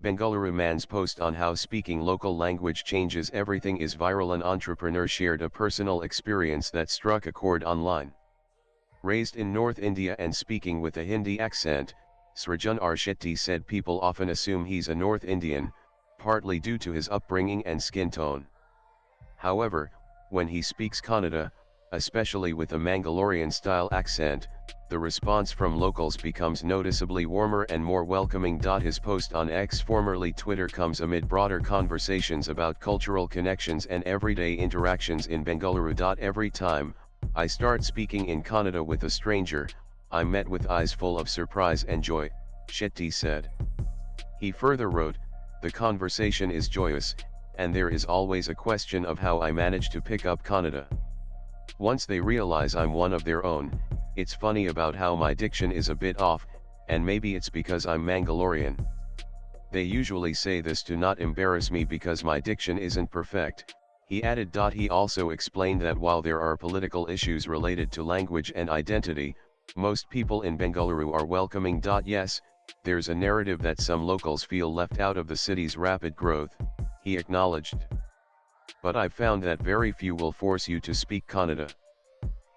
Bengaluru man's post on how speaking local language changes everything is viral. An entrepreneur shared a personal experience that struck a chord online. Raised in North India and speaking with a Hindi accent, Srijan R. Shetty said people often assume he's a North Indian, partly due to his upbringing and skin tone. However, when he speaks Kannada, especially with a Mangalorean-style accent, the response from locals becomes noticeably warmer and more welcoming. His post on X, formerly Twitter, comes amid broader conversations about cultural connections and everyday interactions in Bengaluru. Every time I start speaking in Kannada with a stranger, I'm met with eyes full of surprise and joy, Shetty said. He further wrote, "The conversation is joyous, and there is always a question of how I manage to pick up Kannada. Once they realize I'm one of their own, it's funny about how my diction is a bit off, and maybe it's because I'm Mangalorean. They usually say this to not embarrass me because my diction isn't perfect," he added. He also explained that while there are political issues related to language and identity, most people in Bengaluru are welcoming. Yes, there's a narrative that some locals feel left out of the city's rapid growth, he acknowledged. "But I've found that very few will force you to speak Kannada.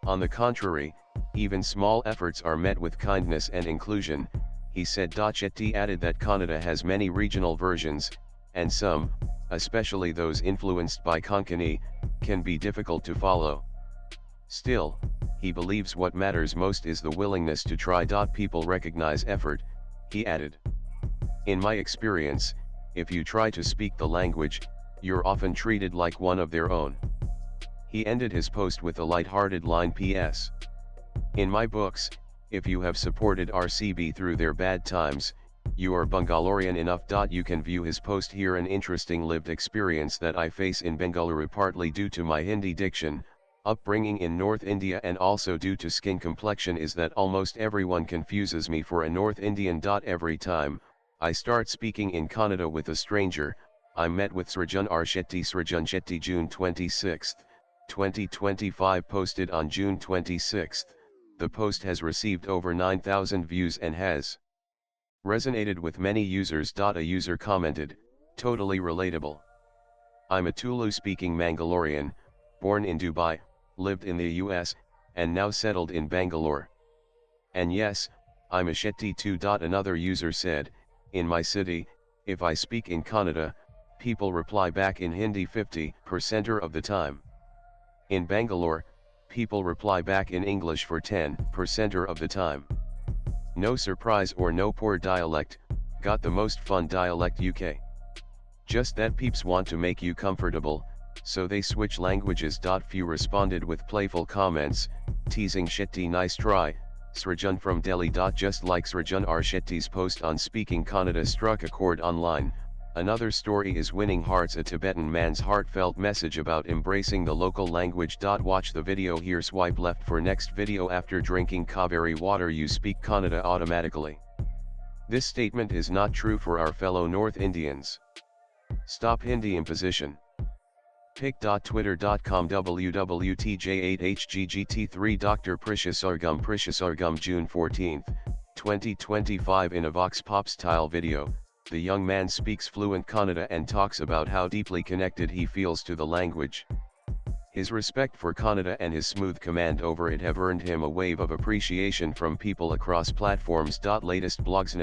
On the contrary, even small efforts are met with kindness and inclusion," he said. Shetty added that Kannada has many regional versions, and some, especially those influenced by Konkani, can be difficult to follow. Still, he believes what matters most is the willingness to try. People recognize effort, he added. "In my experience, if you try to speak the language, you're often treated like one of their own." He ended his post with a light-hearted line: "P.S. In my books, if you have supported RCB through their bad times, you are Bangalorean enough." You can view his post here. An interesting lived experience that I face in Bengaluru, partly due to my Hindi diction, upbringing in North India, and also due to skin complexion, is that almost everyone confuses me for a North Indian. Every time I start speaking in Kannada with a stranger, I'm met with Srijan R. Shetty. Srijan Shetty, June 26, 2025. Posted on June 26. The post has received over 9,000 views and has resonated with many users. A user commented, "Totally relatable. I'm a Tulu-speaking Mangalorean, born in Dubai, lived in the US, and now settled in Bangalore. And yes, I'm a Shetty too." Another user said, "In my city, if I speak in Kannada, people reply back in Hindi 50% of the time. In Bangalore, people reply back in English for 10% of the time. No surprise or no poor dialect, got the most fun dialect UK. Just that peeps want to make you comfortable, so they switch languages." Few responded with playful comments, teasing Shetty. "Nice try, Srijan from Delhi." Just like Srijan R. Shetty's post on speaking Kannada struck a chord online, another story is winning hearts: a Tibetan man's heartfelt message about embracing the local language. Watch the video here. Swipe left for next video. After drinking Kaveri water you speak Kannada automatically. This statement is not true for our fellow North Indians. Stop Hindi imposition. pic.twitter.com wwtj8hggt3 Dr. Prishasargam June 14, 2025. In a Vox Pop style video, the young man speaks fluent Kannada and talks about how deeply connected he feels to the language. His respect for Kannada and his smooth command over it have earned him a wave of appreciation from people across platforms. Latest blogs.